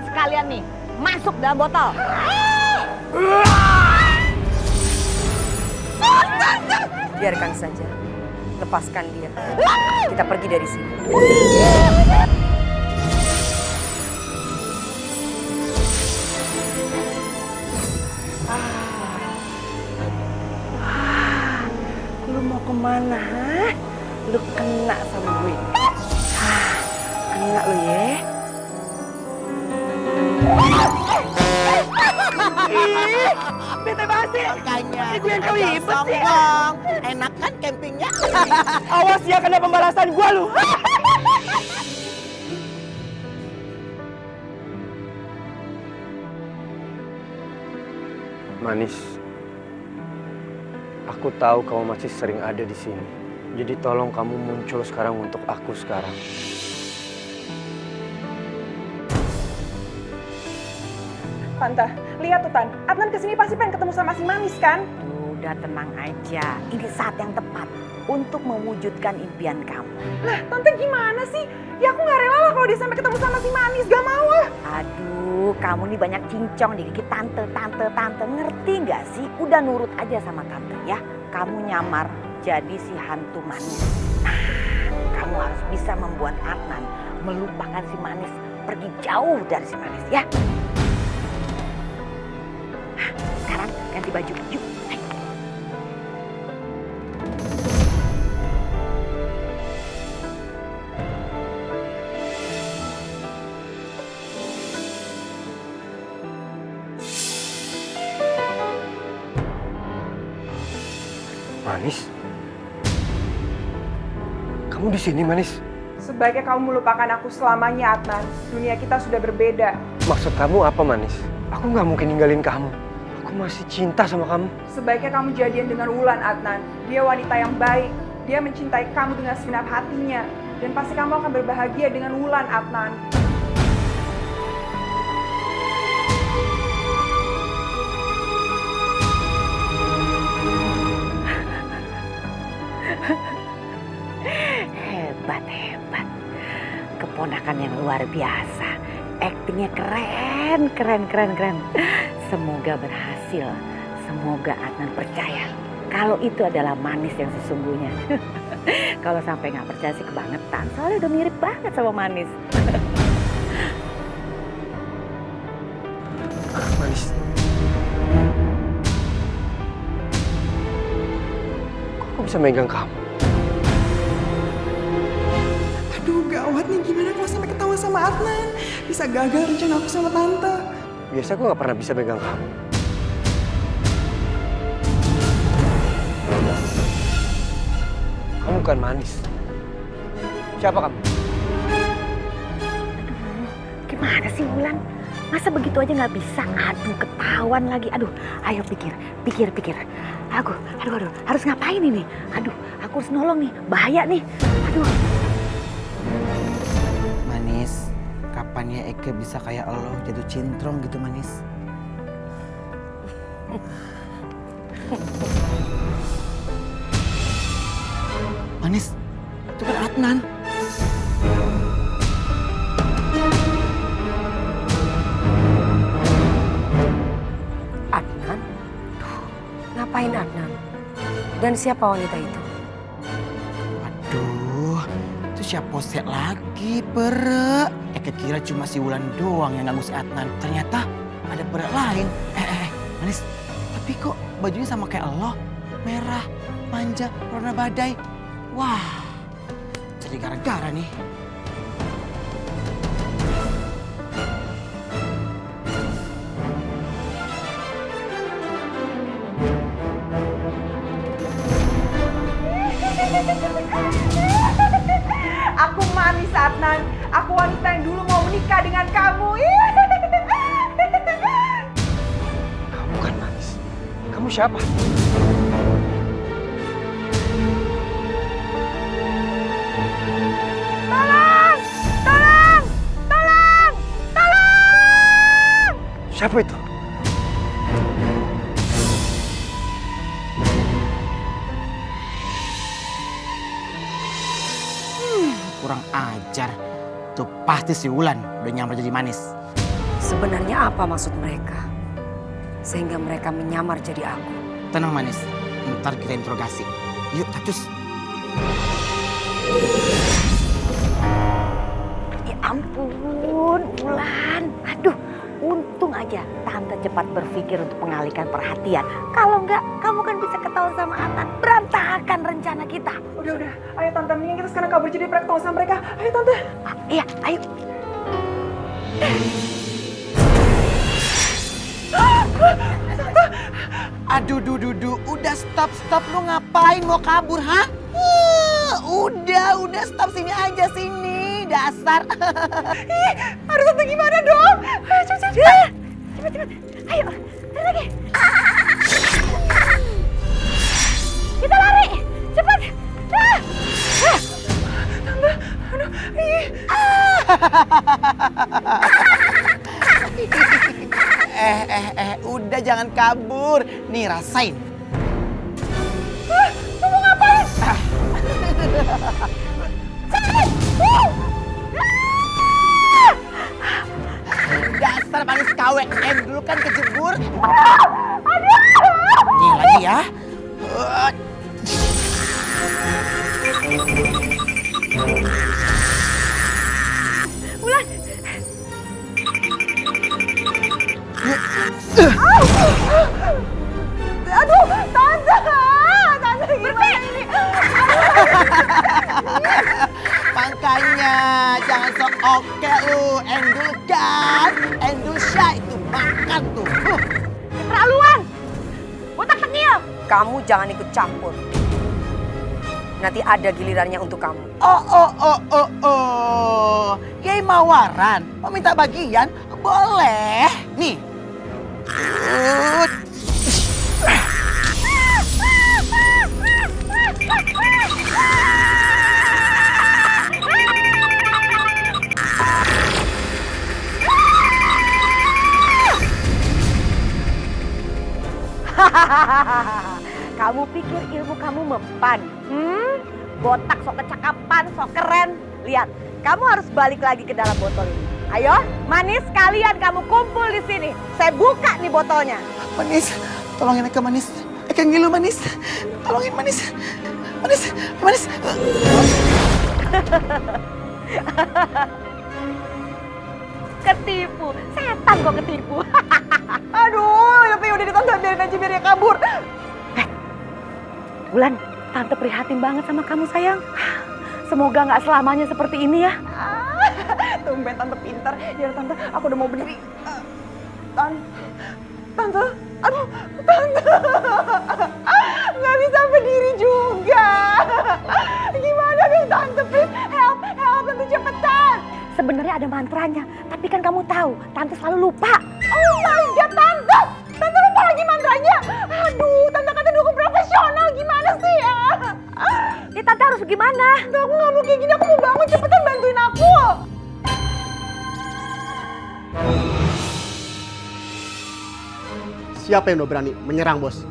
kalian sekalian nih masuk dalam botol. Biarkan saja. Lepaskan dia. Kita pergi dari sini. Lu mau kemana? Ha? Lu kena sama gue. Kena lu ya. Bete basi. Makanya Itu yang kau jangan ribet sih. sombong. Enak kan campingnya? Awas ya kena pembalasan gua lu. Manis, aku tahu kamu masih sering ada di sini. Jadi tolong kamu muncul sekarang untuk aku sekarang. Tante, lihat tuh Tan, Adnan kesini pasti pengen ketemu sama si Manis kan? Udah tenang aja, ini saat yang tepat untuk mewujudkan impian kamu. Lah, Tante gimana sih? Ya aku gak rela lah kalau dia sampai ketemu sama si Manis, gak mau ah. Aduh, kamu nih banyak cincong digigit tante. Ngerti nggak sih? Udah nurut aja sama tante ya. Kamu nyamar jadi si hantu manis. Nah, kamu harus bisa membuat Adnan melupakan si manis, pergi jauh dari si manis ya. Hah, sekarang ganti baju, yuk. Ayo. Manis? Kamu di sini, Manis? Sebaiknya kamu melupakan aku selamanya, Adnan. Dunia kita sudah berbeda. Maksud kamu apa, Manis? Aku nggak mungkin ninggalin kamu. Aku masih cinta sama kamu. Sebaiknya kamu jadian dengan Wulan, Adnan. Dia wanita yang baik. Dia mencintai kamu dengan segenap hatinya. Dan pasti kamu akan berbahagia dengan Wulan, Adnan. Hebat. Keponakan yang luar biasa. Aktingnya keren. Semoga berhasil. Semoga Adnan percaya kalau itu adalah manis yang sesungguhnya. Kalau sampai nggak percaya sih kebangetan. Soalnya udah mirip banget sama manis. Manis. Kok aku bisa megang kamu? Aduh, gawat nih. Gimana kalau sampai ketawa sama Adnan? Bisa gagal rencana aku sama Tante. Biasa aku nggak pernah bisa megang kamu. Kamu bukan Manis. Siapa kamu? Gimana sih Wulan? Masa begitu aja nggak bisa? Aduh, ketahuan lagi. Aduh, ayo pikir. Aduh, harus ngapain ini? Aduh, aku harus nolong nih. Bahaya nih. Aduh. Manis, kapan ya Eke bisa kayak lo jatuh cintrong gitu, Manis? Manis, itu kan Adnan. Adnan? Ngapain Adnan? Dan siapa wanita itu? Aduh, itu siapa posek lagi, Pere? Eke kira cuma si Wulan doang yang ganggu si Adnan. Ternyata ada Pere lain. Manis, tapi kok bajunya sama kayak lo? Merah, manja, warna badai. Wah, jadi gara-gara nih. Aku Manis, Adnan. Aku wanita yang dulu mau menikah dengan kamu. Kamu bukan Manis. Kamu siapa? Tolong! Siapa itu? Kurang ajar. Tuh pasti si Wulan udah nyamper jadi Manis. Sebenarnya apa maksud mereka? Sehingga mereka menyamar jadi aku. Tenang Manis, ntar kita interogasi. Yuk, cus. Ya ampun, Wulan. Aduh, untung aja Tante cepat berpikir untuk mengalihkan perhatian. Kalau enggak, kamu kan bisa ketahuan sama Adnan. Berantakan rencana kita. Udah. Ayo Tante, mending kita sekarang kabur jadi proyek sama mereka. Ayo Tante. Iya, ayo. Aduh, udah stop, lu ngapain mau kabur, ha? Udah stop sini aja sini, dasar. Aduh Tante gimana dong? Ayo cepet. Cepet. Ayo, lari lagi. Kita lari, cepet. Tante, aduh, Udah jangan kabur. Nih rasain. Kamu ngapain? Dasar Manis KW, dulu kan kejebur. Nih lagi ya. Wulan. Aduh, Tante gimana ini? Makanya jangan sok oke lu. Endul kan, endul syah itu makan tuh. Keterlaluan. Botak tengil. Kamu jangan ikut campur. Nanti ada gilirannya untuk kamu. Yai Mawaran, mau minta bagian? Boleh. Nih. Kamu pikir ilmu kamu mempan? Botak sok kecakapan, sok keren. Lihat, kamu harus balik lagi ke dalam botol ini. Ayo, Manis, kalian kamu kumpul di sini. Saya buka nih botolnya. Manis, tolongin Eka Manis. Eka ngilu Manis. Tolongin Manis. Manis. Ketipu, setan kok ketipu. Aduh, tapi udah Tante, biarin aja biar dia kabur. Wulan, Tante prihatin banget sama kamu sayang. Semoga nggak selamanya seperti ini ya. Tumben Tante pintar. Ya Tante, aku udah mau berdiri. Tante, aduh, Tante. Nggak bisa berdiri juga. Gimana dong Tante, please help Tante cepetan. Sebenarnya ada mantranya, tapi kan kamu tahu, Tante selalu lupa. Oh my God, Tante lupa lagi mantranya. Aduh, Tante kata dukung profesional, gimana sih ya? Ya Tante harus gimana? Tante, aku nggak mau kayak gini, aku mau bangun, cepetan bantuin aku. Siapa yang udah berani menyerang, Bos?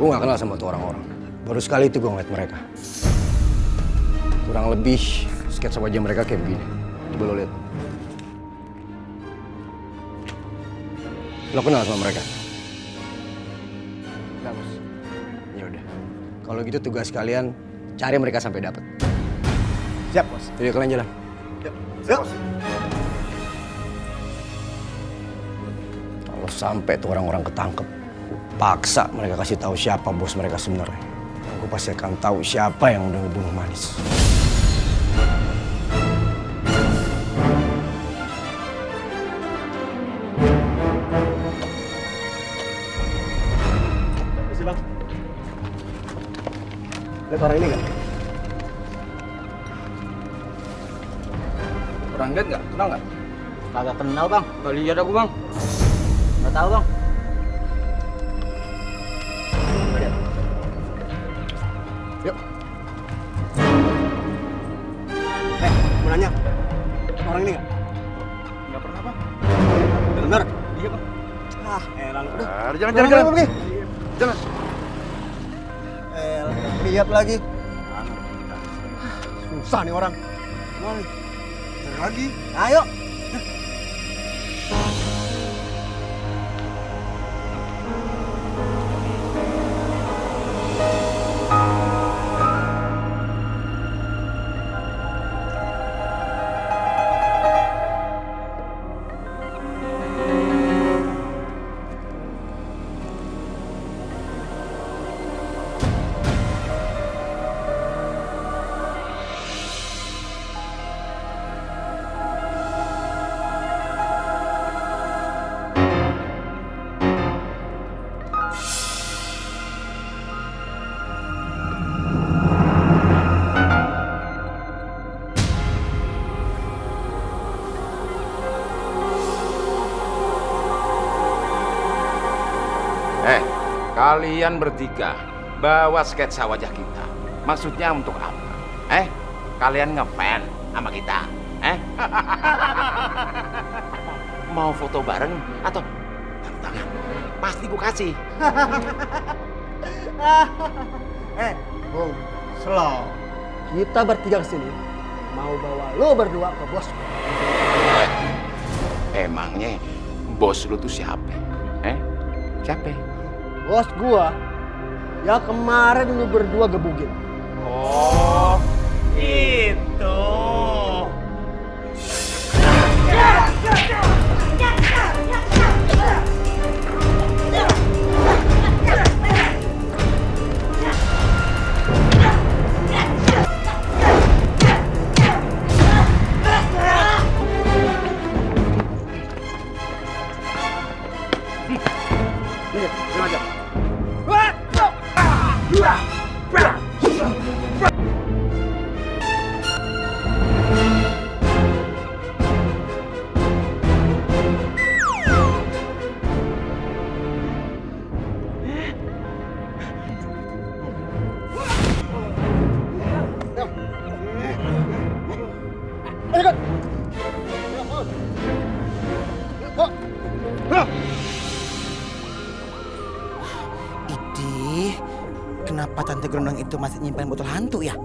Gue gak kenal sama tuh orang-orang. Baru sekali itu gue ngeliat mereka. Kurang lebih sketsa wajah mereka kayak begini. Coba lo lihat. Lo kenal sama mereka? Enggak, Bos. Ya udah. Kalau gitu tugas kalian cari mereka sampai dapat. Siap, Bos. Jadi kalian jalan. Siap, Bos. Kalau sampai tuh orang-orang ketangkep, paksa mereka kasih tahu siapa bos mereka sebenarnya. Aku pasti akan tahu siapa yang udah ngebunuh Manis. Kasih, Bang. Lihat orang ini nggak? Orang lihat nggak? Kenal nggak? Kagak kenal, Bang. Nggak lihat aku bang. Nggak tahu, Bang. Yuk. Mau nanya. Orang ini nggak? Nggak pernah bang. Bener? Iya bang. Ah, elang. Udah. Jangan Pergi. Jangan. Lihat lagi. Susah nih orang. Mana nih? Cari lagi. Ayo. Kalian bertiga bawa sketsa wajah kita. Maksudnya untuk apa? Kalian ngefan sama kita? Mau foto bareng atau tangan? Pasti gue kasih. Bung, slow. Kita bertiga kesini mau bawa lo berdua ke bos. Emangnya bos lu tuh siapa? Siapa? Bos gua ya kemarin lu berdua gebugin. Oh, itu. Idih, kenapa Tante Gerondong itu masih nyimpan botol hantu ya?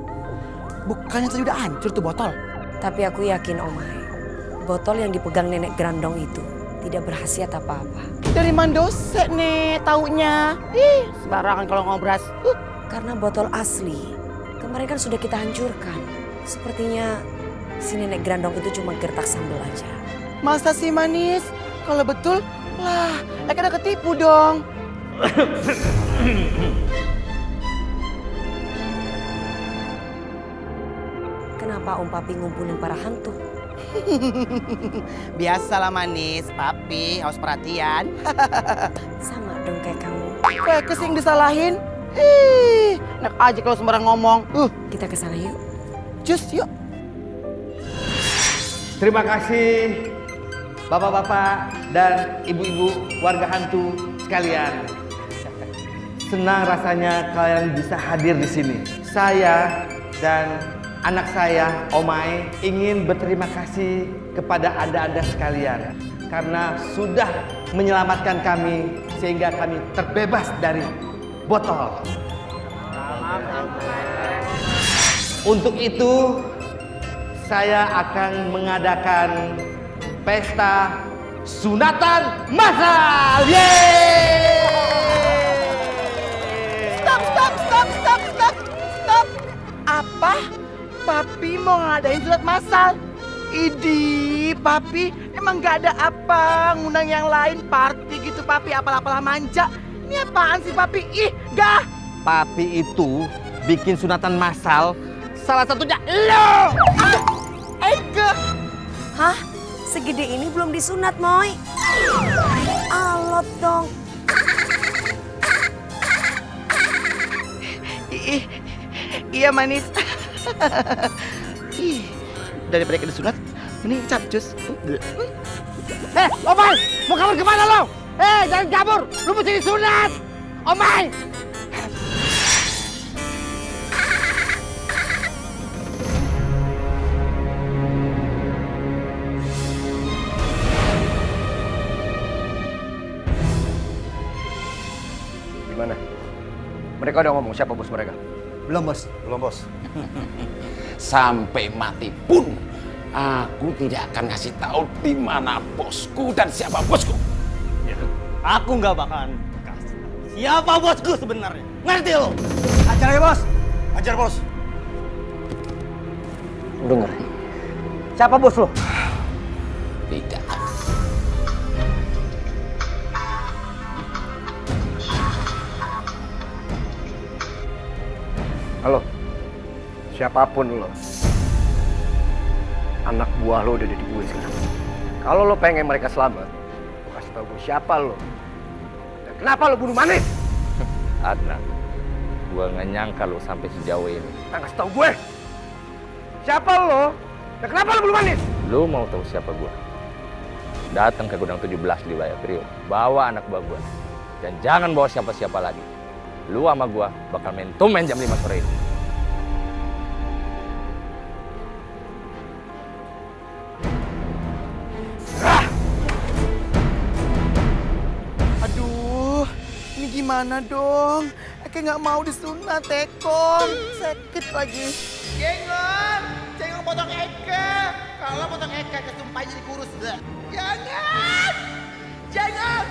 Bukannya tadi udah hancur tuh botol? Tapi aku yakin Omai, botol yang dipegang nenek Grandong itu tidak berkhasiat apa-apa. Dari mandose nih taunya. Ih, sembarangan kalau ngobras. Karena botol asli, kemarin kan sudah kita hancurkan. Sepertinya si nenek Grandong itu cuma gertak sambal aja. Masa sih manis? Kalau betul, lah, Eka udah ketipu dong. Kenapa Om Papi ngumpulin para hantu? Biasalah manis, Papi harus perhatian. Sama dong kayak kamu. Kayak kesing disalahin. Ih, enak aja kalau sembarang ngomong. Kita ke sana yuk. Cus, yuk. Terima kasih bapak-bapak dan ibu-ibu warga hantu sekalian. Senang rasanya kalian bisa hadir di sini. Saya dan anak saya, Omai, ingin berterima kasih kepada Anda-Anda sekalian karena sudah menyelamatkan kami sehingga kami terbebas dari botol. Untuk itu, saya akan mengadakan pesta sunatan massal. Yeay! Stop. Apa? Papi mau ngadain sunat massal? Idih, Papi, emang gak ada apa ngundang yang lain party gitu, Papi, apalah manja. Ini apaan sih, Papi? Ih, gah! Papi itu bikin sunatan massal, salah satunya lo. Ega! Hah? Segede ini belum disunat, Moy? Alot dong. Iya manis. Ih, daripada kita disunat, mending capcus. Omai, mau kabur kemana lo? Jangan kabur, lu mesti disunat. Omai! Gimana? Mereka udah ngomong siapa bos mereka? Belum bos. Belum bos. Sampai mati pun aku tidak akan ngasih tahu di mana bosku dan siapa bosku. Aku nggak bakalan kasih tahu siapa bosku sebenarnya. Ngerti lo? Ajar ya bos. Ajar bos. Dengar. Siapa bos lo? Tidak. Halo. Siapapun lo. Anak buah lo udah ada di gue sekarang. Kalau lo pengen mereka selamat, lo kasih tau gue siapa lo. Dan kenapa lo bunuh Manis? Adnan, gue nggak nyangka lo sampai sejauh ini. Nah, kasih tau gue. Siapa lo? Dan kenapa lo bunuh Manis? Lo mau tahu siapa gue? Datang ke gudang 17 di wilayah Trio. Bawa anak buah gue. Dan jangan bawa siapa-siapa lagi. lu sama gua bakal main tumben jam 5 sore ini. Aduh, ini gimana dong? Eke nggak mau disunat, Tekong. Sakit lagi. Jengong potong Eke. Kalau potong Eke kesumpah jadi kurus. Jangan! Jengong!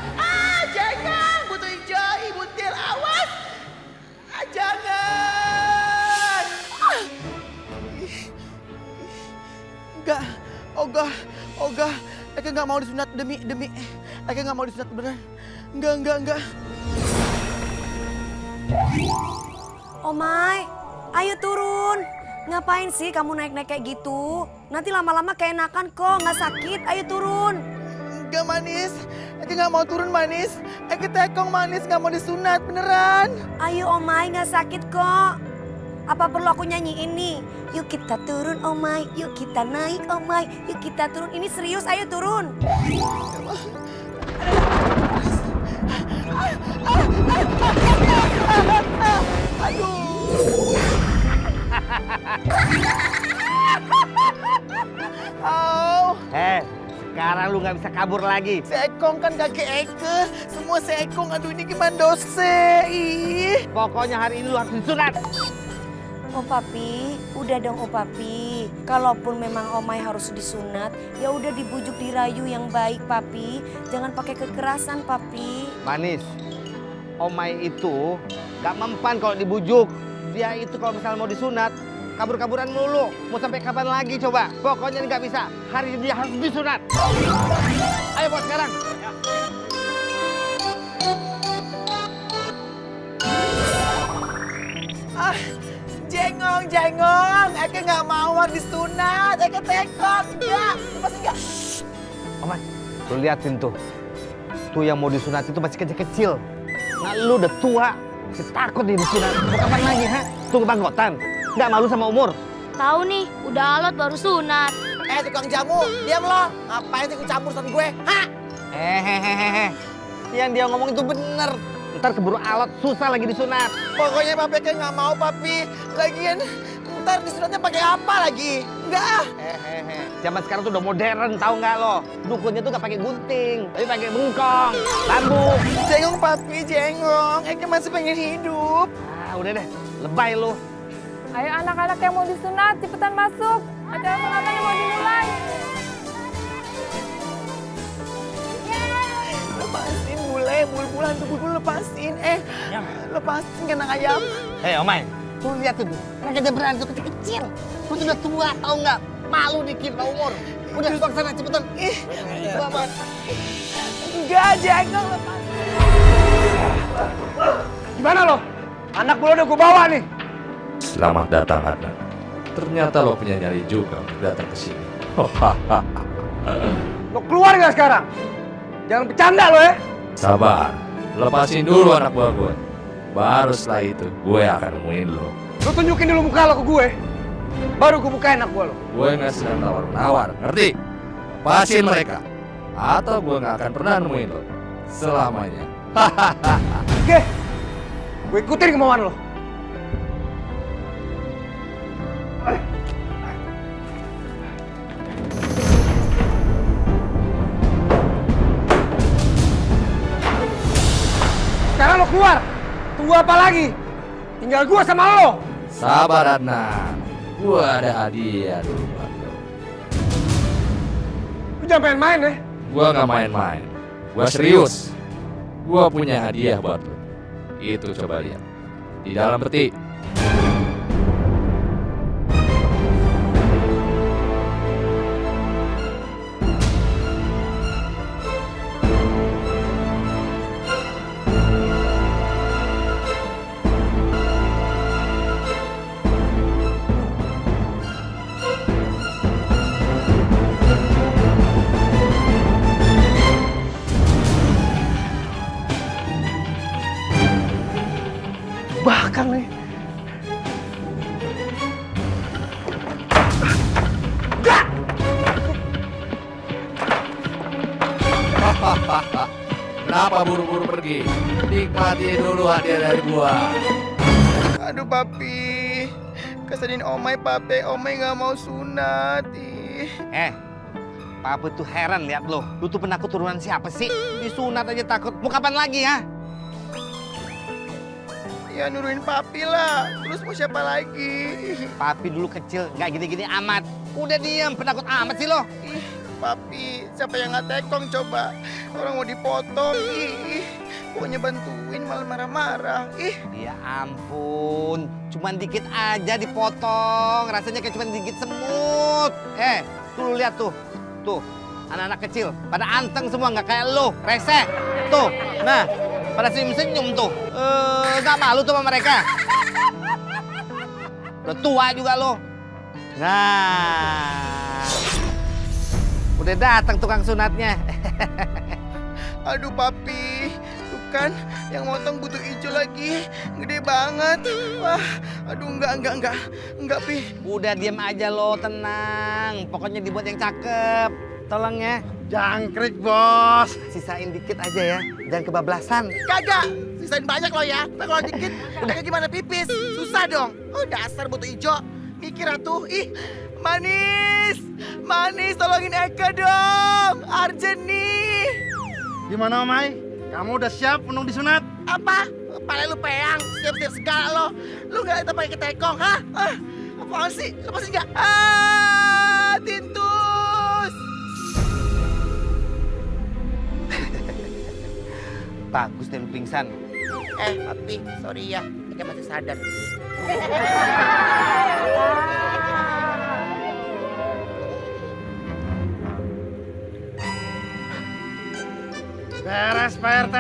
Jengong! Butuh hijau, butir, awas! Jangan! Enggak, Ogah. Eke nggak mau disunat demi. Eke nggak mau disunat beneran. Enggak. Omai, ayo turun. Ngapain sih kamu naik-naik kayak gitu? Nanti lama-lama keenakan kok, nggak sakit. Ayo turun. Enggak, Manis. Eke nggak mau turun, Manis. Eke Tekong, Manis, nggak mau disunat beneran. Ayo Omai, nggak sakit kok. Apa perlu aku nyanyi ini? Yuk kita turun Omai, yuk kita naik Omai, yuk kita turun. Ini serius, ayo turun. Sekarang lu nggak bisa kabur lagi. Sekong kan kaki Eke. Semua Sekong. Aduh, ini gimana dosa? Ih. Pokoknya hari ini lu harus disunat. Oh Papi, udah dong oh Papi. Kalaupun memang Omai harus disunat, ya udah dibujuk dirayu yang baik Papi. Jangan pakai kekerasan Papi. Manis, Omai itu gak mempan kalau dibujuk. Dia itu kalau misalnya mau disunat, kabur-kaburan mulu. Mau sampai kapan lagi coba? Pokoknya nggak bisa. Hari ini dia harus disunat. Ayo buat sekarang. Jengong. Eke nggak mau disunat. Eke Tekong. Enggak. Pasti enggak. Omai, lu liatin tuh. Tuh yang mau disunat itu masih kecil-kecil. Nah lu udah tua. Masih takut nih disunat. Mau kapan lagi, ha? Tunggu bangkotan. Nggak malu sama umur. Tahu nih, udah alot baru sunat. Tukang jamu, diam lo. Ngapain sih ikut campur urusan gue? Hah? Hehehe. Yang dia ngomong itu bener. Ntar keburu alot, susah lagi disunat. Pokoknya Papi Eke nggak mau, Papi. Lagian ntar disunatnya pakai apa lagi? Enggak. Hehehe. Zaman sekarang tuh udah modern, tahu nggak lo? Dukunnya tuh nggak pakai gunting, tapi pakai bengkong, bambu. Jengong, Papi, jengong. Eke masih pengen hidup. Ah, udah deh, lebay lo. Ayo anak-anak yang mau disunat, cepetan masuk. Acara sunatan yang mau dimulai. Lepasin bule, bul-bulan tuh bul lepasin. Lepasin kandang ayam. Hei Omai, tuh lihat tuh. Mereka aja berani tuh kecil-kecil. Lu tuh udah tua, tahu nggak? Malu dikit sama umur. Udah, buang sana cepetan. Tua banget. Enggak, jengong, lepasin. Gimana lo? Anak gue udah gue bawa nih. Selamat datang Adnan. Ternyata lo punya nyali juga untuk datang ke sini. Lo keluar nggak sekarang? Jangan bercanda lo ya. Sabar, lepasin dulu anak buah gue. Baru setelah itu gue akan nemuin lo. Lo tunjukin dulu muka lo ke gue. Baru gue bukain anak gue lo. Gue nggak sedang tawar-menawar, ngerti? Lepasin mereka. Atau gue nggak akan pernah nemuin lo selamanya. Oke, gue ikutin kemauan lo. Sekarang lo keluar. Tunggu apa lagi? Tinggal gua sama lo. Sabar Adnan, gue ada hadiah dulu buat lo. Lu jangan main-main ya. Gue nggak main-main, gue serius. Gue punya hadiah buat lo. Itu coba lihat di dalam peti. Bahkan nih. Kenapa buru-buru pergi? Nikmati dulu hadiah dari gua. Aduh papi, keselin Omai papi, Omai nggak mau sunat. Papa tuh heran lihat lo. Lu tuh penakut turunan siapa sih? Disunat aja takut. Mau kapan lagi ya? Ya nurunin papi lah, terus mau siapa lagi? Papi dulu kecil, nggak gini-gini amat. Udah diem, penakut amat sih lo. Ih, papi, siapa yang nggak tekong coba? Orang mau dipotong, ih. Pokoknya bantuin malah marah-marah, ih. Ya ampun, cuman dikit aja dipotong. Rasanya kayak cuman dikit semut. Tuh lu lihat tuh. Tuh, anak-anak kecil pada anteng semua, nggak kayak lo, reseh. Tuh, nah, pada senyum-senyum tuh. Nggak malu tuh sama mereka. Udah tua juga lo. Nah, udah datang tukang sunatnya. Aduh papi, tuh kan yang motong butuh hijau lagi, gede banget. Wah, aduh enggak pi. Udah diem aja lo, tenang. Pokoknya dibuat yang cakep. Tolong ya. Jangkrik bos. Sisain dikit aja ya, jangan kebablasan. Kagak, sisain banyak lo ya. Tapi kalau dikit, udah kayak gimana pipis? Susah dong. Oh dasar butuh hijau. Mikir atuh, ih manis. Manis, tolongin Eka dong. Arjen nih. Gimana Omai? Kamu udah siap penuh disunat? Apa? Pala lu peyang, siap-siap segala lo. Lu nggak kita pakai ketekong, hah? Apaan sih? Lepasin nggak? Tintus. Bagus dan pingsan. Papi, sorry ya. Eka masih sadar. Beres Pak RT.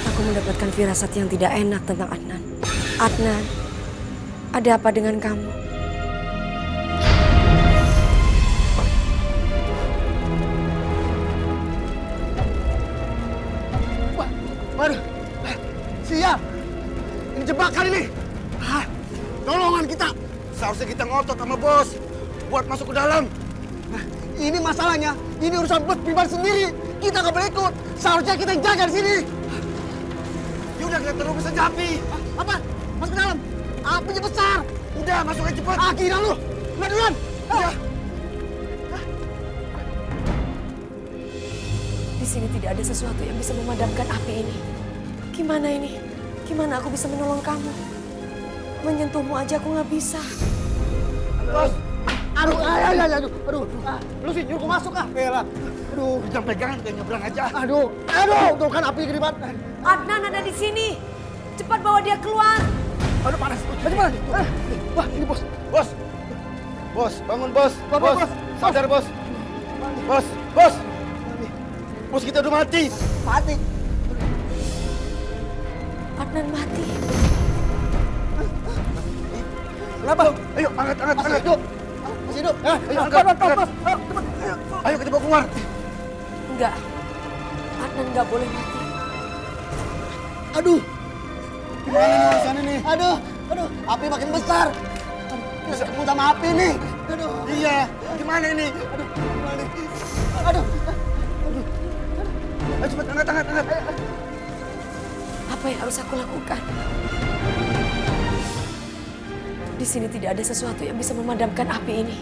Aku mendapatkan firasat yang tidak enak tentang Adnan. Adnan, ada apa dengan kamu? Waduh, siap. Ini jebakan ini. Tolongan kita. Seharusnya kita ngotot sama bos buat masuk ke dalam. Ini masalahnya. Ini urusan bos pribadi sendiri. Kita nggak boleh ikut. Seharusnya kita yang jaga di sini. Ya udah kita terus saja api. Apa? Masuk ke dalam. Apinya besar. Udah masuk aja cepet. Gila lu. Udah duluan. Udah. Di sini tidak ada sesuatu yang bisa memadamkan api ini. Gimana ini? Gimana aku bisa menolong kamu? Menyentuhmu aja aku nggak bisa. Bos. Aduh. Lu sih nyuruh masuk ah. Bela. Aduh, jangan pegangan, kayak nyebrang aja. Aduh, tuh kan api gede banget. Adnan ada di sini. Cepat bawa dia keluar. Aduh, panas. Bagaimana? Wah, ini bos. Bos, bangun bos. Bos, sadar bos. Bos. Bos kita udah mati. Mati. Adnan mati. Kenapa? Ayo, angkat. Masih hidup. Ayo, angkat. Ayo, kita bawa keluar. Enggak. Adnan nggak boleh mati. Aduh. Gimana nih urusan ini? Aduh. Api makin besar. Bisa ketemu sama api nih. Aduh. Iya. Gimana ini? Aduh. Ayo cepat angkat. Apa yang harus aku lakukan? Di sini tidak ada sesuatu yang bisa memadamkan api ini.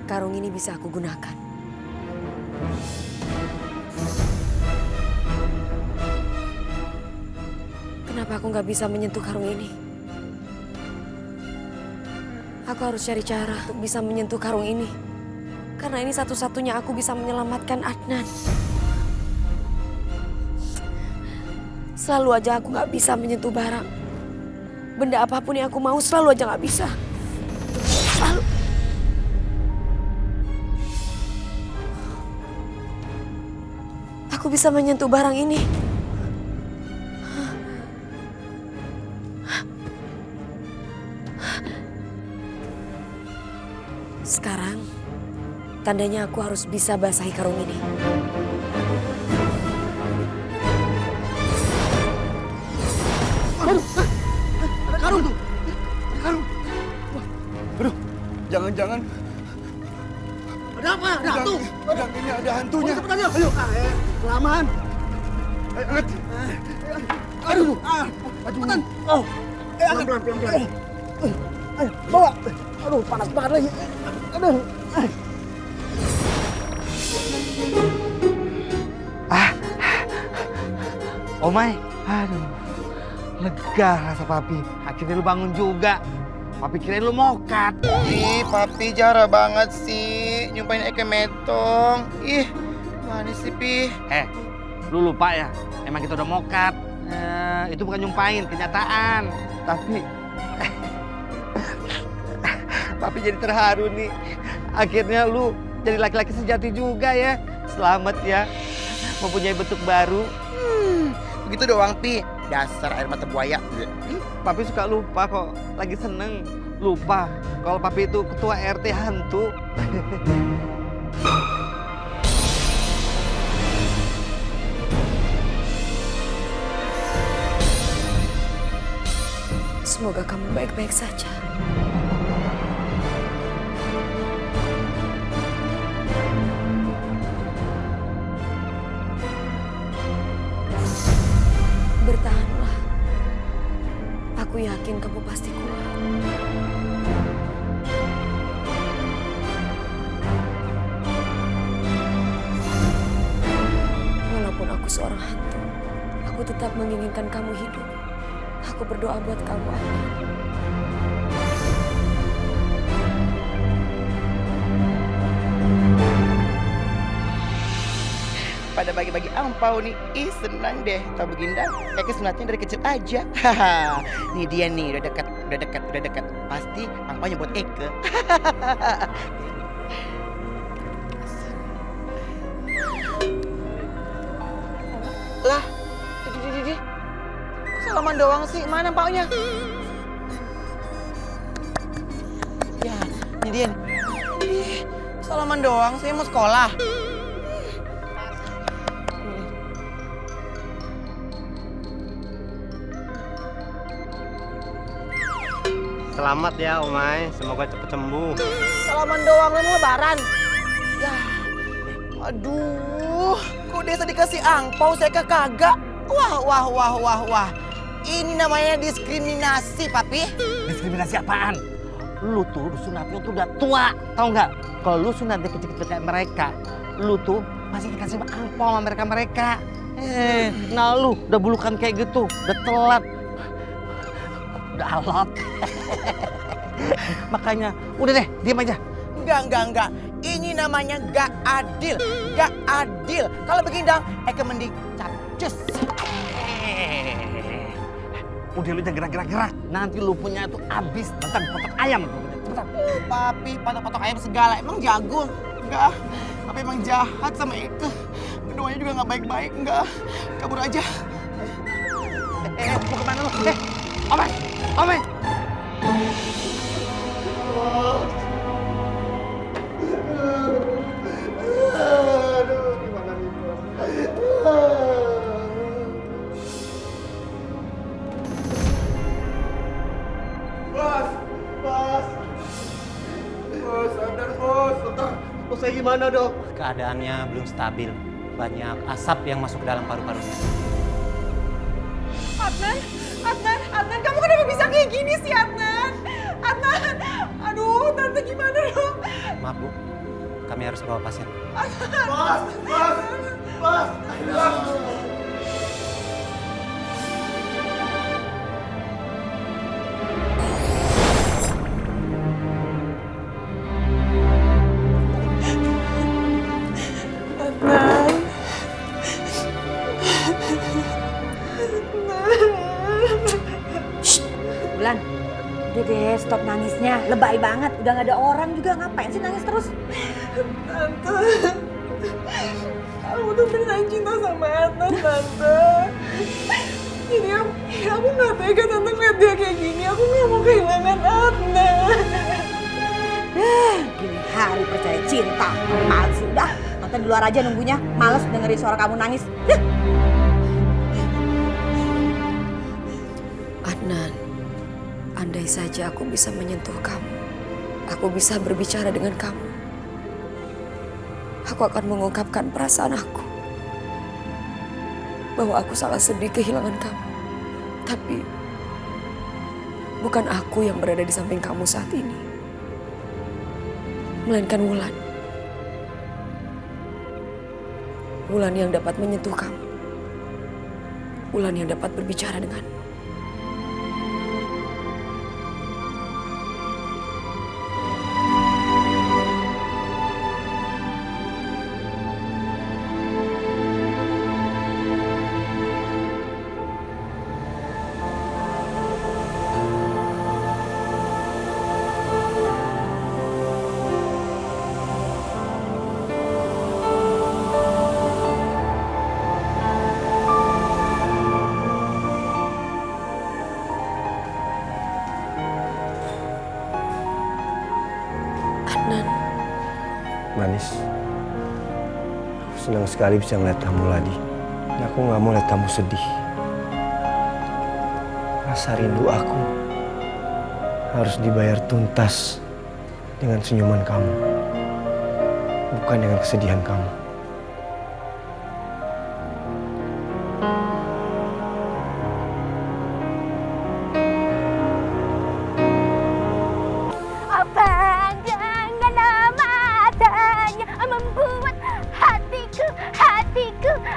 Karung ini bisa aku gunakan. Kenapa aku nggak bisa menyentuh karung ini? Aku harus cari cara untuk bisa menyentuh karung ini. Karena ini satu-satunya aku bisa menyelamatkan Adnan. Selalu aja aku nggak bisa menyentuh barang. Benda apapun yang aku mau selalu aja nggak bisa. Selalu. Aku bisa menyentuh barang ini. Tandanya aku harus bisa basahi karung ini. Ada karung tuh. Ada karung. Aduh, jangan-jangan. Ada apa? Ada hantu. Udang ini ada hantunya. Cepetan yuk. Ayo. Kelamaan. Ayo, angkat. Aduh. Cepetan. Oh. Pelan-pelan. Ayo, bawa. Aduh, panas banget lagi. Aduh. Omai, aduh, lega rasa papi. Akhirnya lu bangun juga. Papi kirain lu mokat. Ih, papi jarang banget sih nyumpain Eke Metong. Ih, mana sih, Pi? Lu lupa ya? Emang kita udah mokat. Itu bukan nyumpain, kenyataan. Tapi, papi jadi terharu nih. Akhirnya lu jadi laki-laki sejati juga ya. Selamat ya, mempunyai bentuk baru. Begitu doang, Pi. Dasar air mata buaya. Papi suka lupa kok, lagi seneng. Lupa kalau papi itu ketua RT hantu. Semoga kamu baik-baik saja. Bertahanlah. Aku yakin kamu pasti kuat. Walaupun aku seorang hantu, aku tetap menginginkan kamu hidup. Aku berdoa buat kamu, Adnan. Pada bagi-bagi ampau nih. Ih, senang deh. Tahu Beginda, Eke sunatnya dari kecil aja. Haha. Nih dia nih, udah dekat. Pasti ampaunya buat Eke. Lah, di. Salaman doang sih. Mana ampaunya? Ya, ini dia. Ih, salaman doang sih, mau sekolah. Selamat ya Omai, semoga cepet sembuh. Salaman doang, lu lebaran. Ya, aduh, kok desa dikasih angpau, saya kagak. Wah. Ini namanya diskriminasi, Papi. Diskriminasi apaan? Lu tuh sunatnya tuh udah tua, tau nggak? Kalau lu sunatnya kecil-kecil kayak mereka, lu tuh pasti dikasih angpau sama mereka. Nah lu udah bulukan kayak gitu, udah telat. Udah alot. Makanya, udah deh, diam aja. Enggak. Ini namanya gak adil. Kalau begindang, Eke mending capcus. Udah lu jangan gerak-gerak. Nanti lu punya itu abis tentang potok ayam. Cepetan. Papi, potok ayam segala. Emang jago? Enggak. Papi emang jahat sama Eke. Keduanya juga gak baik-baik. Enggak. Kabur aja. Mau kemana lu? Omai. Bos saya gimana, Dok? Keadaannya belum stabil. Banyak asap yang masuk ke dalam paru-parunya. Adnan, kamu kenapa bisa kayak gini sih, Adnan? Aduh, tante gimana dong? Maaf Bu, kami harus bawa pasien. Bos. Bulan, udah deh stop nangisnya. Lebay banget, udah gak ada orang juga. Ngapain sih nangis terus? Tante, aku tuh beneran cinta sama Adnan, Tante. Jadi aku gak tega Tante ngeliat dia kayak gini. Aku gak mau kehilangan Adnan. Gini hari hari percaya cinta. Males udah, nonton di luar aja nunggunya. Males dengerin suara kamu nangis. Adnan, andai saja aku bisa menyentuh kamu, aku bisa berbicara dengan kamu, aku akan mengungkapkan perasaan aku. Bahwa aku sangat sedih kehilangan kamu. Tapi bukan aku yang berada di samping kamu saat ini, melainkan Wulan. Wulan yang dapat menyentuh kamu. Wulan yang dapat berbicara denganmu. Manis, aku senang sekali bisa melihat kamu lagi. Dan aku nggak mau lihat kamu sedih. Rasa rindu aku harus dibayar tuntas dengan senyuman kamu, bukan dengan kesedihan kamu.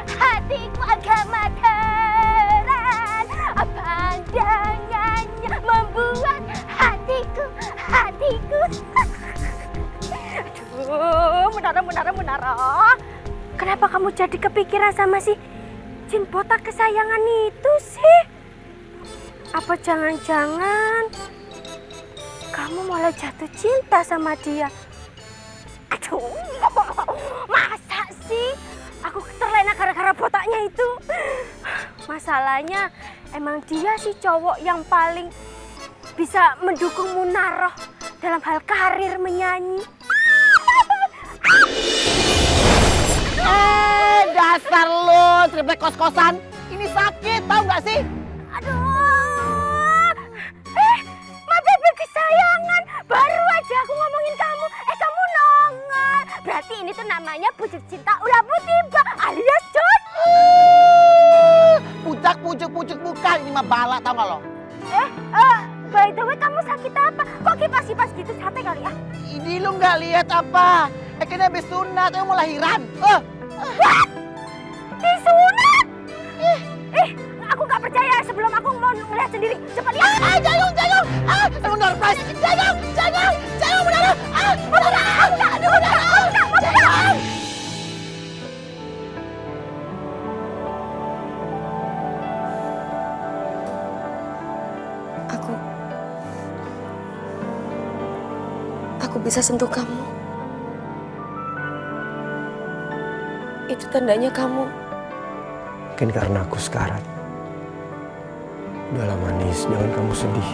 Hatiku agak materan. Pandangannya membuat hatiku. Aduh, Munara. Kenapa kamu jadi kepikiran sama si Jin botak kesayangan itu sih? Apa jangan-jangan kamu malah jatuh cinta sama dia? Aduh, masa sih? Aku terlena gara-gara botaknya itu. Masalahnya emang dia sih cowok yang paling bisa mendukung Munaroh dalam hal karir menyanyi. Dasar lu, triplek kos-kosan. Ini sakit, tahu nggak sih? Aduh. Ma bebe kesayangan. Baru aja aku ngomongin kamu. Kamu nongol. Berarti ini tuh namanya pucuk cinta ulah tiba alias jodoh. Pucuk bukan, ini mah bala, tau nggak lo? By the way, kamu sakit apa? Kok kipas-kipas gitu capek kali ya? Ini lu nggak lihat apa? Kayaknya habis sunat, mau lahiran. What? Disunat? Aku nggak percaya sebelum aku mau ngeliat sendiri. Cepat lihat. Jangan. Mundur, please. Jangan, Mundur. Jangan. Aku bisa sentuh kamu. Itu tandanya kamu. Mungkin karena aku sekarat. Udahlah Manis, jangan kamu sedih.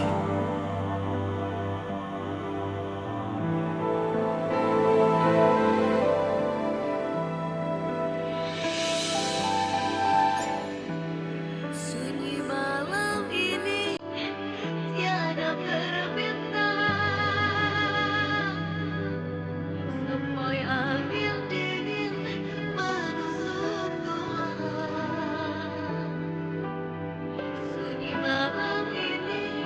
Sunyi malam ini tiada berbintang. Sepoi angin dingin menunggu. Sunyi malam ini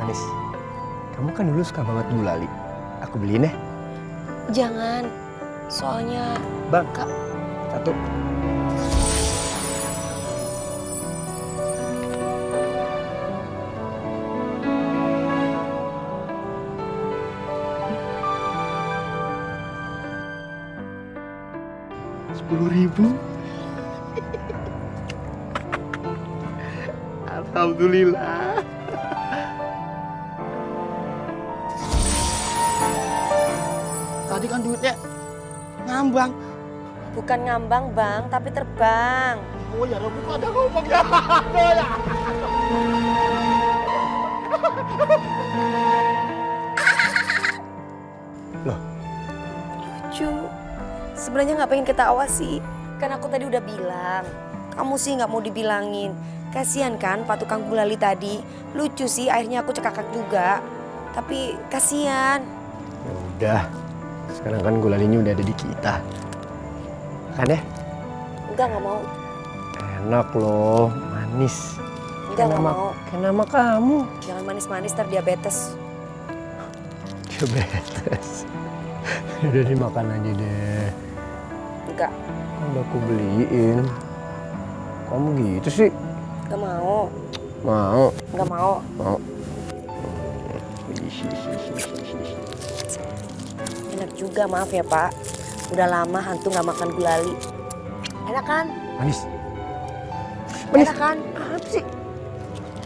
Manis, kamu kan dulu suka banget gulali. Aku beliin ya. Jangan, soalnya Bang, Kak. satu. Rp10.000. Alhamdulillah. Tadi kan duitnya ngambang. Bukan ngambang bang, tapi terbang. Oh ya, Robi kok ada ngomong ya? Loh, Lucu. Sebenarnya nggak pengen ketawa sih. Kan aku tadi udah bilang. Kamu sih nggak mau dibilangin. Kasian kan Pak tukang gulali tadi. Lucu sih, akhirnya aku cekakak juga. Tapi kasian. ya udah. Sekarang kan gulalinya udah ada di kita. Kan ya? Enggak, nggak mau. Enak loh, manis. Enggak, nggak mau. Kayak nama kamu. Jangan manis-manis, ntar diabetes. Diabetes. Udah dimakan aja deh. Enggak. Kan udah aku beliin. Kamu gitu sih? Nggak mau. Mau. Nggak mau. Mau. Enak juga, maaf ya Pak. Udah lama hantu nggak makan gulali. Enak kan? Manis. Enak kan? Apa sih?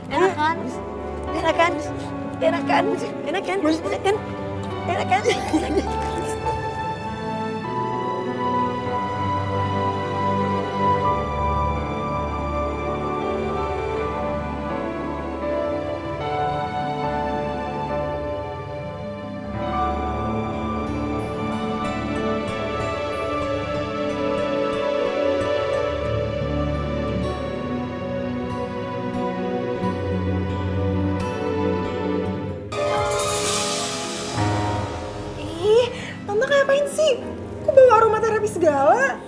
Enak kan? Enak kan? Enak kan? Enak kan? Enak kan? Enak kan? Ih, Tante ngapain sih? Kok bawa aromaterapi segala?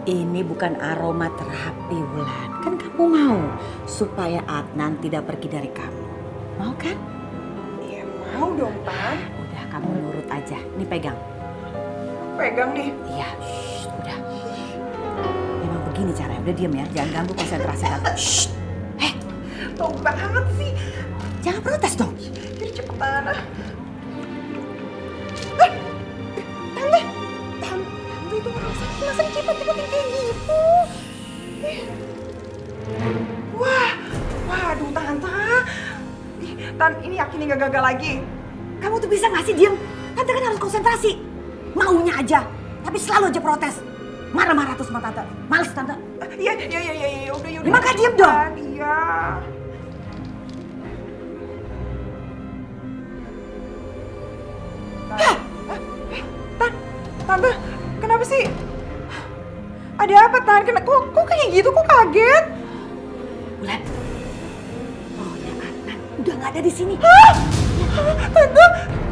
Ini bukan aromaterapi, Wulan. Kan kamu mau supaya Adnan tidak pergi dari kamu. Mau kan? Iya mau dong, Tan. Udah, kamu nurut aja. Nih pegang. Pegang nih. Iya, shh, udah. Memang begini caranya. Udah diem ya, jangan ganggu konsentrasi Tante. Shh. Tau banget sih. Jangan protes dong. Jadi cepetan. Tante itu orang sakit, masa dicipet-cipetin kayak gitu? Waduh Tante. Ih, Tan, ini yakin nih gak gagal lagi? Kamu tuh bisa nggak sih diem? Tante kan harus konsentrasi. Maunya aja, tapi selalu aja protes. Marah-marah tuh sama Tante. Males Tante. Iya, udah. Ya, makanya diem dong. Iya. Tante, kenapa sih? Ada apa, Tan? Kok kayak gitu? Kok kaget? Wulan, rohnya Adnan udah nggak ada di sini. Hah? Tante,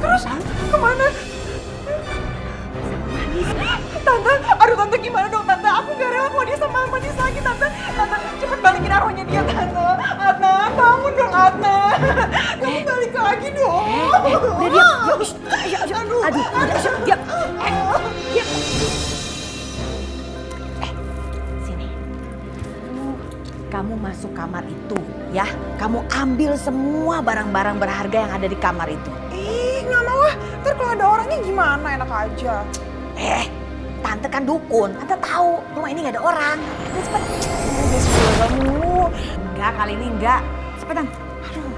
terus kemana? Tante, aduh Tante gimana dong Tante? Aku gak rela kalau dia sama Manis lagi Tante. Tante, cepet balikin arwahnya dia Tante. Adnan, bangun dong Adnan. Kamu balik lagi dong. Udah diam. Aduh, diam. Diam. Sini. Kamu masuk kamar itu ya. Kamu ambil semua barang-barang berharga yang ada di kamar itu. Ih, gak mau ah. Ntar kalau ada orangnya gimana? Enak aja. Tante kan dukun. Tante tahu rumah ini gak ada orang. Udah cepet. Udah sebelum kamu. Enggak, kali ini enggak. Cepetan. Aduh.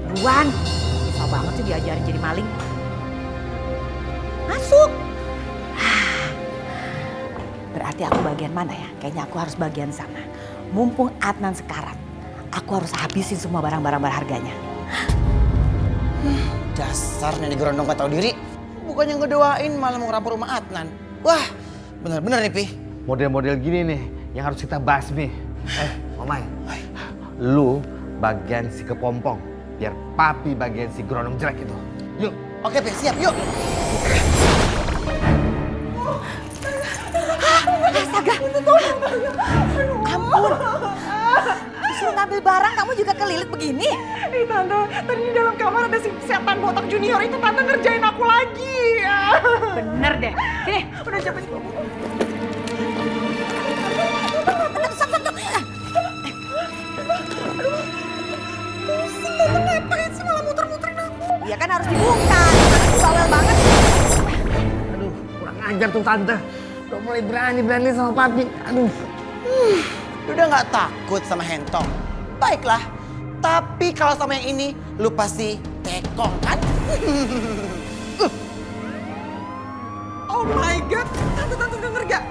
Buruan. Susah banget sih diajarin jadi maling. Masuk. Berarti aku bagian mana ya? Kayaknya aku harus bagian sana. Mumpung Adnan sekarat, aku harus habisin semua barang-barang berharganya. Dasar nenek gerondong gak tahu diri. Bukannya ngedoain malah mau ngerampok rumah Adnan. Wah, bener-bener nih, Pi. Model-model gini nih yang harus kita basmi. Mamai, lu bagian si kepompong, biar papi bagian si gerondong jelek itu. Yuk. Oke, Pi, siap, yuk. Astaga, ampun. Disuruh ngambil ngambil barang kamu juga kelilit begini? Tante, tadi di dalam kamar ada si setan botak junior itu, Tante ngerjain aku lagi. Bener deh. Sini. Udah capek. Pusing, Tante ngapain sih malah muter-muterin aku? Ya kan harus dibuka. Aku bawel banget. Aduh, kurang ajar tuh tante. Udah mulai berani-berani sama papi. Aduh. Lu udah nggak takut sama Hentong? Baiklah. Tapi kalau sama yang ini, lu pasti tekong kan? Oh my god, Tante denger gak?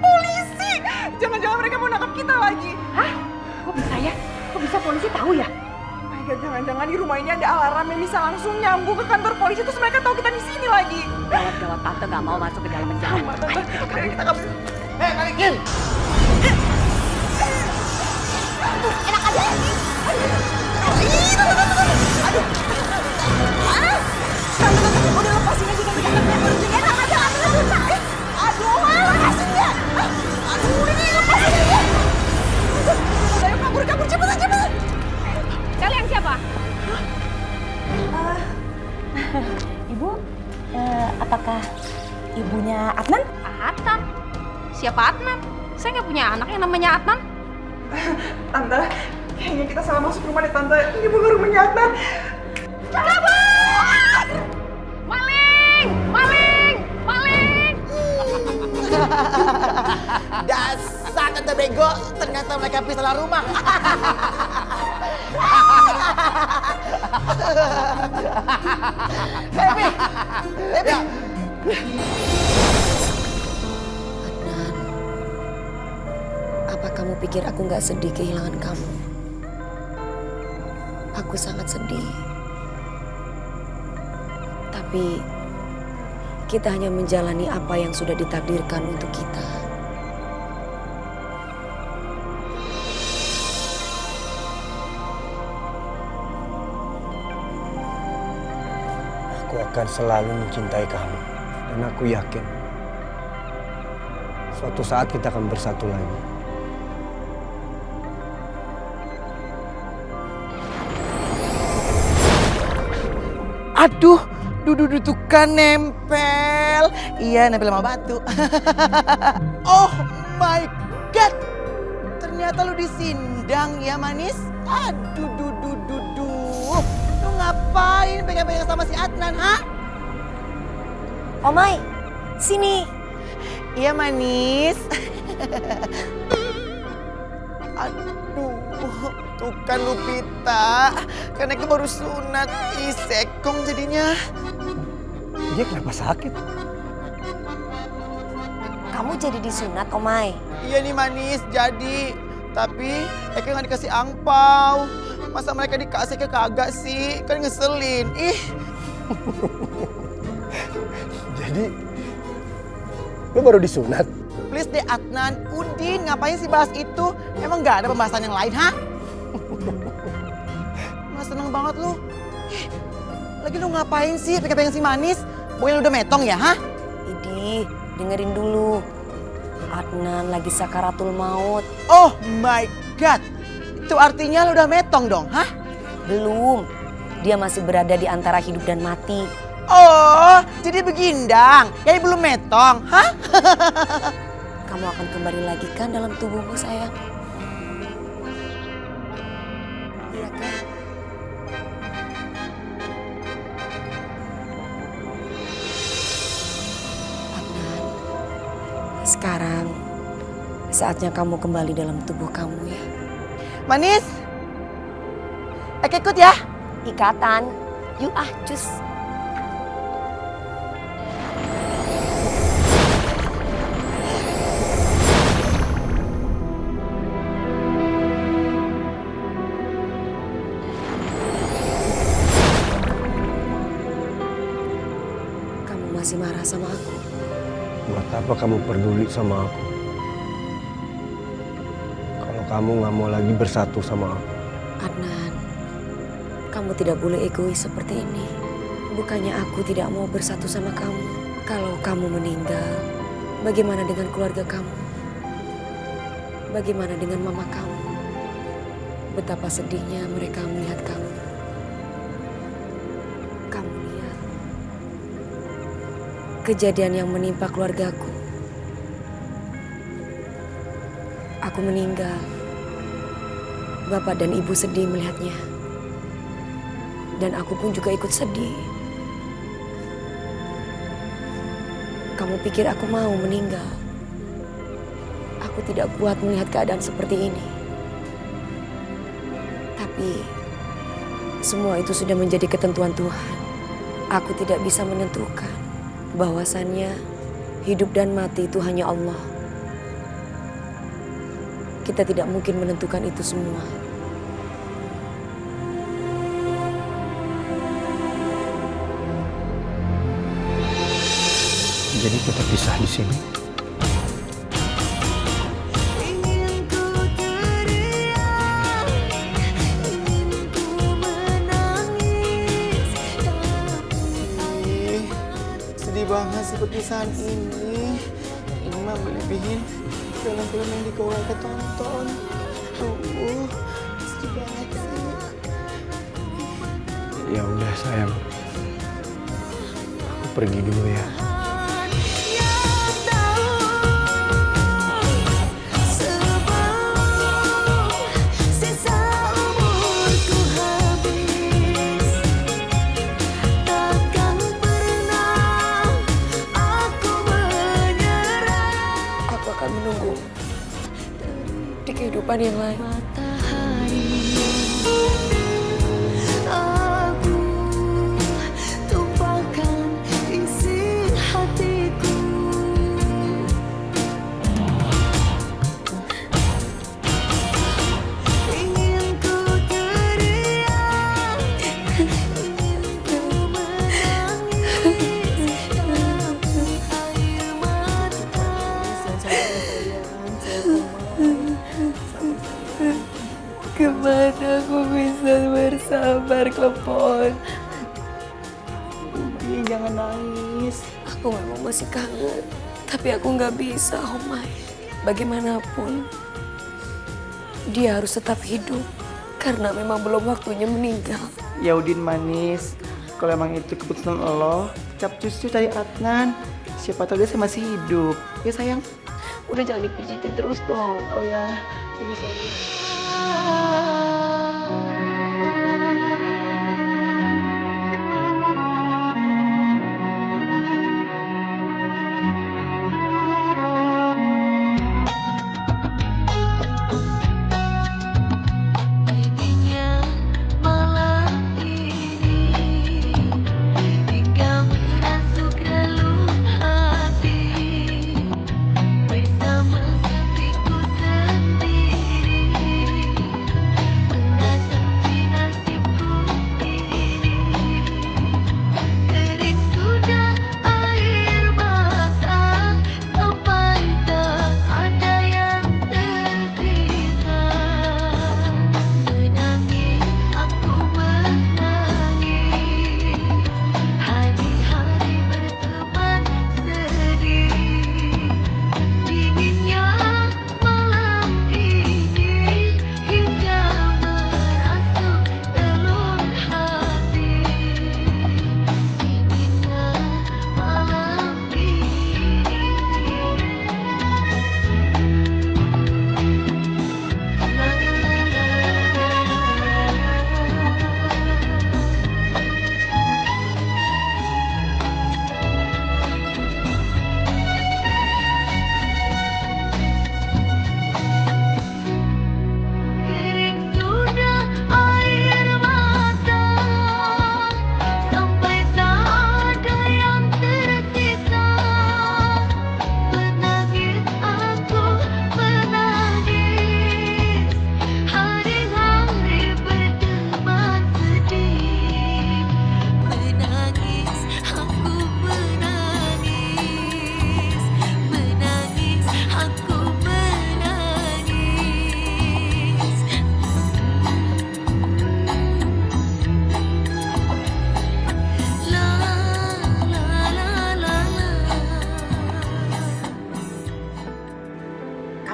Polisi! Jangan-jangan mereka mau nangkap kita lagi. Hah? Kok bisa ya? Kok bisa polisi tahu ya? Oh my god, jangan-jangan di rumah ini ada alarm yang bisa langsung nyambung ke kantor polisi, terus mereka tahu kita di sini lagi. Gawat-gawat, Tante gak mau masuk ke dalam penjara. Ayo kita kabur. Hei, balikin! Enak aja. Aduh. Tante, udah lepasin aja kita. Enak aja. Aduh, lepasin ya. Aduh, ini lepasin aja. Udah, ayo kabur, cepetan. Kalian siapa? Ibu, apakah ibunya Adnan? Adnan? Siapa Adnan? Saya nggak punya anak yang namanya Adnan. Tante, kayaknya kita salah masuk rumah deh, Tante. Ini bukan rumahnya Adnan. Kabur! Maling! Dasar tante bego, ternyata mereka salah rumah. Adnan, apa kamu pikir aku nggak sedih kehilangan kamu? Aku sangat sedih. Tapi kita hanya menjalani apa yang sudah ditakdirkan untuk kita. Aku akan selalu mencintai kamu. Dan aku yakin suatu saat kita akan bersatu lagi. Aduh, dudu tuh kan nempel. Iya, nempel sama batu. Oh my god. Ternyata lu disindang ya, manis. Aduh, duh. Lu ngapain pegang-pegang sama si Adnan, ha? Omai, sini. Iya, manis. Aduh, tuh kan Lupita. Karena itu baru sunat. Ih, sekong jadinya. Dia kenapa sakit? Kamu jadi disunat, Omai. Iya nih manis, jadi. Tapi Eka nggak dikasih angpau. Masa mereka dikasih ke kagak sih? Kan ngeselin. Ih. Jadi, lu baru disunat? Please deh Adnan, Udin ngapain sih bahas itu? Emang nggak ada pembahasan yang lain, ha? Mas seneng banget lu. Ih, lagi lu ngapain sih pegang-pegang si manis? Boy lu udah metong ya, ha? Idi, dengerin dulu. Adnan lagi sakaratul maut. Oh my god. Itu artinya lu udah metong dong, ha? Belum. Dia masih berada di antara hidup dan mati. Oh, jadi begindang. Ya belum metong, ha? Kamu akan kembali lagi kan dalam tubuhmu, sayang? Iya kan? Adnan, sekarang saatnya kamu kembali dalam tubuh kamu ya. Manis, Eka ikut ya. Ikatan, yuk cus. Kamu masih marah sama aku? Buat apa kamu peduli sama aku? Kalau kamu nggak mau lagi bersatu sama aku. Adnan, kamu tidak boleh egois seperti ini. Bukannya aku tidak mau bersatu sama kamu. Kalau kamu meninggal, bagaimana dengan keluarga kamu? Bagaimana dengan mama kamu? betapa sedihnya mereka melihat kamu. Kamu lihat kejadian yang menimpa keluargaku. Aku meninggal. Bapak dan ibu sedih melihatnya. Dan aku pun juga ikut sedih. Kamu pikir aku mau meninggal? Aku tidak kuat melihat keadaan seperti ini. Tapi semua itu sudah menjadi ketentuan Tuhan. Aku tidak bisa menentukan bahwasannya hidup dan mati itu hanya Allah. Kita tidak mungkin menentukan itu semua. Jadi kita pisah di sini. Sedih banget sih perpisahan ini. Ini mah melebihin film-film yang dikeluarkan tonton. Sedih banget sih. Ya udah sayang. Aku pergi dulu ya. Menunggu di kehidupan yang lain. Aku tumpahkan isi hatiku. Ingin ku teriak, ingin ku menangis dalam air mata. Kemana aku bisa bersabar, Klepon? Ubi, jangan nangis. Aku memang masih kangen, tapi aku nggak bisa, Homai. Bagaimanapun, dia harus tetap hidup karena memang belum waktunya meninggal. Ya Udin manis, kalau emang itu keputusan Allah, cap cucu dari Adnan. Siapa tahu dia masih hidup. Ya sayang. Udah jangan dipijitin terus dong. Oh ya, ini sayang.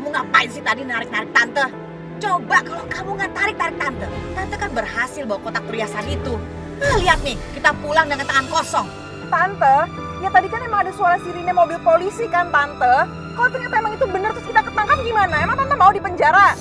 Ngapain sih tadi narik-narik tante? Coba kalau kamu nggak tarik-tarik Tante. Tante kan berhasil bawa kotak perhiasan itu. Nah, lihat nih, kita pulang dengan tangan kosong. Tante, ya tadi kan emang ada suara sirine mobil polisi kan Tante. Kalau ternyata emang itu bener terus kita ketangkap gimana? Emang Tante mau di penjara?